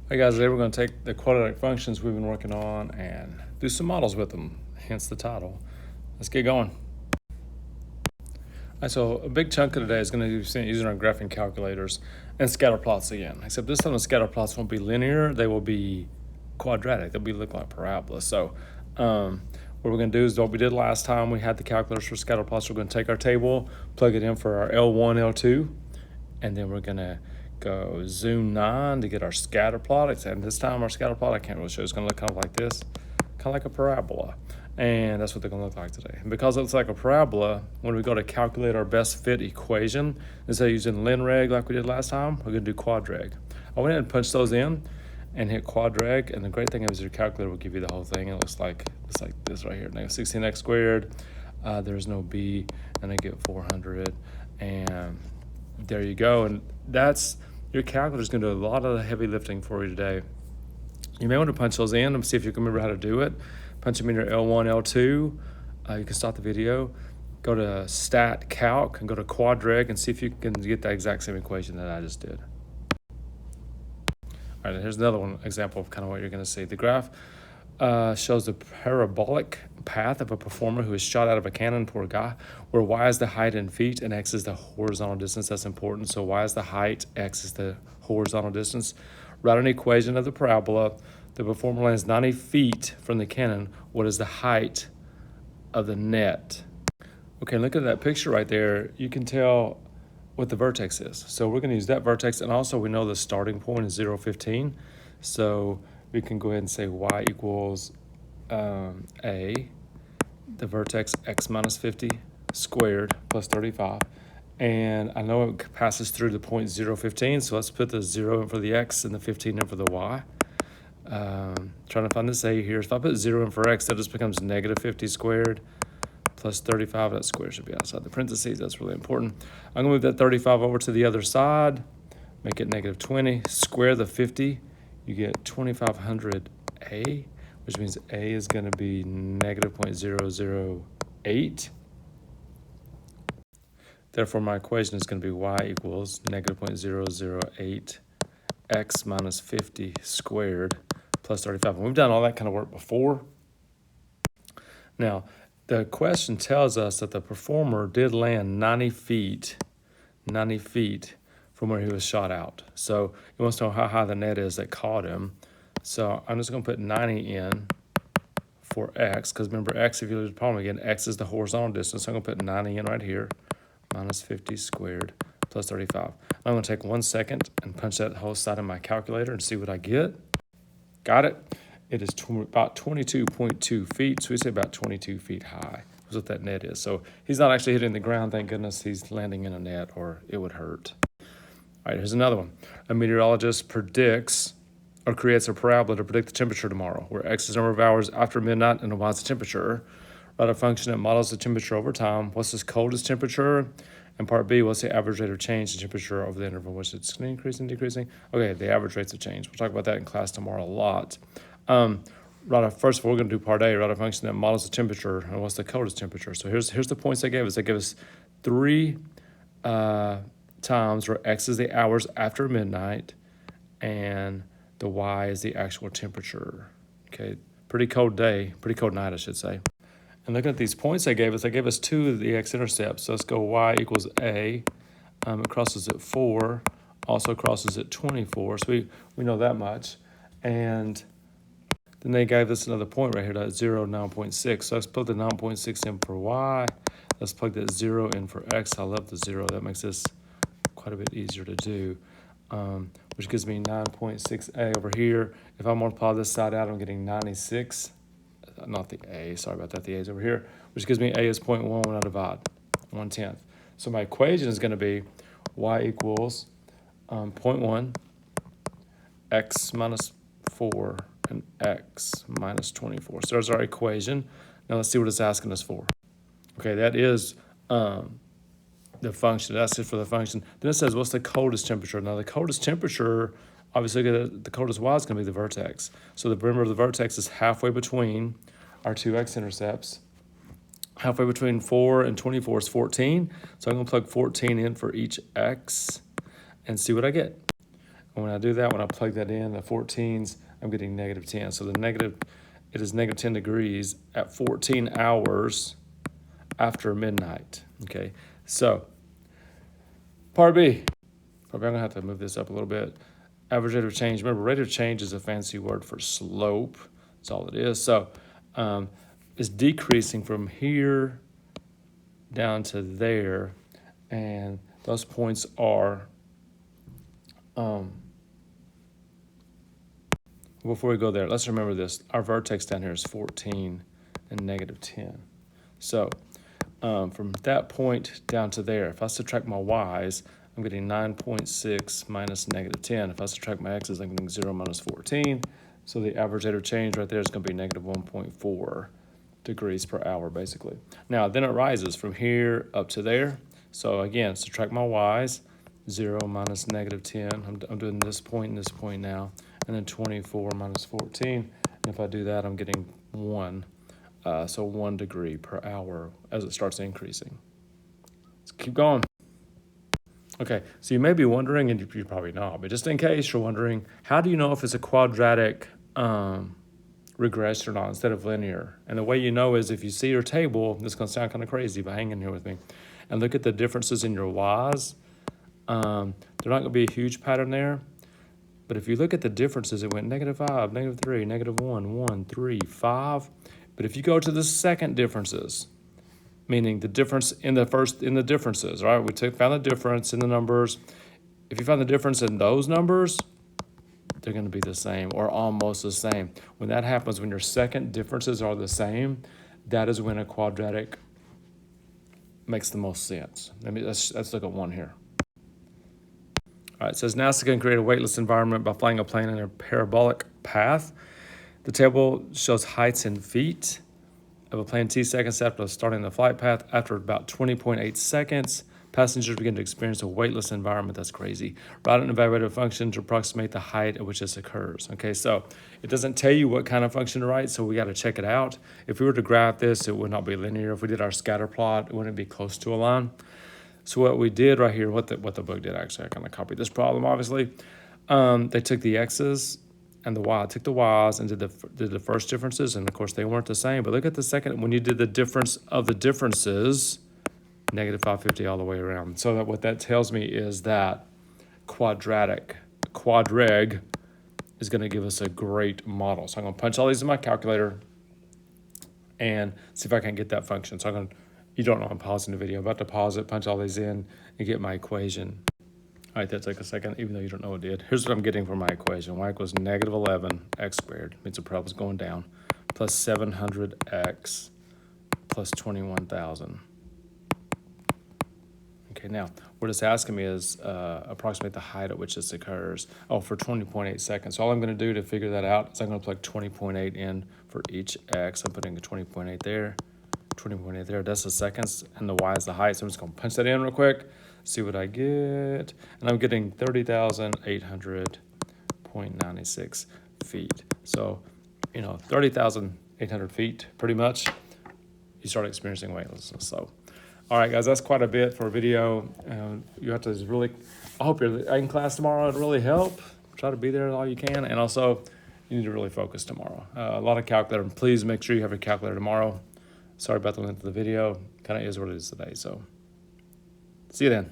Hey guys, today we're going to take the quadratic functions we've been working on and do some models with them, hence the title. Let's get going. All right, so a big chunk of today is going to be using our graphing calculators and scatter plots again, except this time the scatter plots won't be linear, they will be quadratic, they'll be looking like parabolas. So what we're going to do is what we did last time. We had the calculators for scatter plots. We're going to take our table, plug it in for our L1, L2, and then we're going to go zoom 9 to get our scatter plot. And this time our scatter plot, I can't really show, it's going to look kind of like this, kind of like a parabola. And that's what they're going to look like today. And because it looks like a parabola, when we go to calculate our best fit equation, instead of using linreg like we did last time, we're going to do quadreg. I went ahead and punched those in and hit quadreg. And the great thing is your calculator will give you the whole thing. It looks like this right here, negative 16x squared. There's no b, and I get 400. And there you go. And that's, your calculator is going to do a lot of the heavy lifting for you today. You may want to punch those in and see if you can remember how to do it. Punch them in your L1, L2. You can stop the video, go to stat calc and go to quadreg and see if you can get that exact same equation that I just did. All right, here's another one example of kind of what you're going to see. The graph shows the parabolic path of a performer who is shot out of a cannon, poor guy, where y is the height in feet and x is the horizontal distance. That's important. So y is the height, x is the horizontal distance. Write an equation of the parabola. The performer lands 90 feet from the cannon. What is the height of the net? Okay, look at that picture right there. You can tell what the vertex is. So we're going to use that vertex, and also we know the starting point is 0, 15. So we can go ahead and say y equals a, the vertex x minus 50 squared plus 35. And I know it passes through the point 0, 15, so let's put the 0 in for the x and the 15 in for the y. Trying to find this a here. If I put 0 in for x, that just becomes negative 50 squared plus 35. That square should be outside the parentheses. That's really important. I'm going to move that 35 over to the other side, make it negative 20. Square the 50. You get 2500a, which means a is going to be negative 0.008. Therefore, my equation is going to be y equals negative 0.008 x minus 50 squared plus 35. And we've done all that kind of work before. Now, the question tells us that the performer did land 90 feet from where he was shot out. So he wants to know how high the net is that caught him. So I'm just going to put 90 in for x, because remember, x, if you lose the problem again, x is the horizontal distance. So I'm going to put 90 in right here, minus 50 squared plus 35. I'm going to take 1 second and punch that whole side of my calculator and see what I get. Got it? It is about 22.2 feet, so we say about 22 feet high is what that net is. So he's not actually hitting the ground, thank goodness. He's landing in a net, or it would hurt. All right, here's another one. A meteorologist predicts or creates a parabola to predict the temperature tomorrow, where x is the number of hours after midnight and y is the temperature. Write a function that models the temperature over time. What's the coldest temperature? And part B, what's the average rate of change in temperature over the interval in which it's increasing, decreasing? Okay, the average rates of change. We'll talk about that in class tomorrow a lot. First of all, we're going to do part A, write a function that models the temperature and what's the coldest temperature. So here's the points they gave us. They gave us 3 times where x is the hours after midnight and the y is the actual temperature. Okay, pretty cold day, pretty cold night, I should say. And looking at these points they gave us 2 of the x-intercepts. So let's go y equals a. It crosses at 4, also crosses at 24. So we know that much. And then they gave us another point right here, that 0, 9.6. So let's plug the 9.6 in for y. Let's plug that 0 in for x. I love the 0. That makes this quite a bit easier to do, which gives me 9.6a over here. If I multiply this side out, I'm getting 96. Not the a, sorry about that, the a is over here, which gives me a is 0.1 when I divide, 1/10. So my equation is going to be y equals 0.1, x minus 4, and x minus 24. So there's our equation. Now let's see what it's asking us for. Okay, that is the function. That's it for the function. Then it says, what's the coldest temperature? Now the coldest temperature, obviously the coldest y is going to be the vertex. So remember, the vertex is halfway between our 2 x-intercepts. Halfway between 4 and 24 is 14. So I'm going to plug 14 in for each x and see what I get. And when I do that, when I plug that in, the 14s, I'm getting -10. So it is -10 degrees at 14 hours after midnight. Okay, so part B. Probably I'm gonna have to move this up a little bit. Average rate of change. Remember, rate of change is a fancy word for slope. That's all it is. So it's decreasing from here down to there, and those points are. Before we go there, let's remember this. Our vertex down here is 14 and -10. So from that point down to there, if I subtract my y's, I'm getting 9.6 minus -10. If I subtract my x's, I'm getting 0 minus 14. So the average rate of change right there is going to be -1.4 degrees per hour, basically. Now, then it rises from here up to there. So again, subtract my y's, 0 minus -10. I'm doing this point and this point now. And then 24 minus 14. And if I do that, I'm getting 1. So 1 degree per hour as it starts increasing. Let's keep going. Okay, so you may be wondering, and you're probably not, but just in case you're wondering, how do you know if it's a quadratic regression or not instead of linear? And the way you know is if you see your table, this is going to sound kind of crazy, but hang in here with me, and look at the differences in your y's. They're not going to be a huge pattern there. But if you look at the differences, it went -5, -3, -1, 1, 3, 5. But if you go to the second differences, meaning the difference in the differences, right? Found the difference in the numbers. If you find the difference in those numbers, they're going to be the same or almost the same. When that happens, when your second differences are the same, that is when a quadratic makes the most sense. Let's look at one here. All right, it says NASA can create a weightless environment by flying a plane in a parabolic path. The table shows heights in feet of a plane T seconds after starting the flight path. After about 20.8 seconds, passengers begin to experience a weightless environment. That's crazy. Write an evaluative function to approximate the height at which this occurs. Okay, so it doesn't tell you what kind of function to write, so we got to check it out. If we were to graph this, it would not be linear. If we did our scatter plot, it wouldn't be close to a line. So what we did right here, what the book did actually, I kind of copied this problem, obviously. They took the x's and the y, took the y's and did the first differences, and of course they weren't the same. But look at the second, when you did the difference of the differences, -550 all the way around. So what that tells me is that quadrag is going to give us a great model. So I'm going to punch all these in my calculator and see if I can get that function. So you don't know I'm pausing the video. I'm about to pause it, punch all these in, and get my equation. All right, that took a second, even though you don't know it did. Here's what I'm getting for my equation. Y equals -11 x squared, means the problem's going down, plus 700x plus 21,000. Okay, now, what it's asking me is approximate the height at which this occurs. Oh, for 20.8 seconds. So all I'm going to do to figure that out is I'm going to plug 20.8 in for each x. I'm putting a 20.8 there. 20.8 there, that's the seconds, and the y is the height. So I'm just going to punch that in real quick, see what I get. And I'm getting 30,800.96 feet. So, 30,800 feet, pretty much, you start experiencing weightlessness. So, all right, guys, that's quite a bit for a video. You have to really, I hope you're in class tomorrow. It'll really help. Try to be there all you can. And also, you need to really focus tomorrow. A lot of calculator. Please make sure you have your calculator tomorrow. Sorry about the length of the video. Kind of is what it is today. So see you then.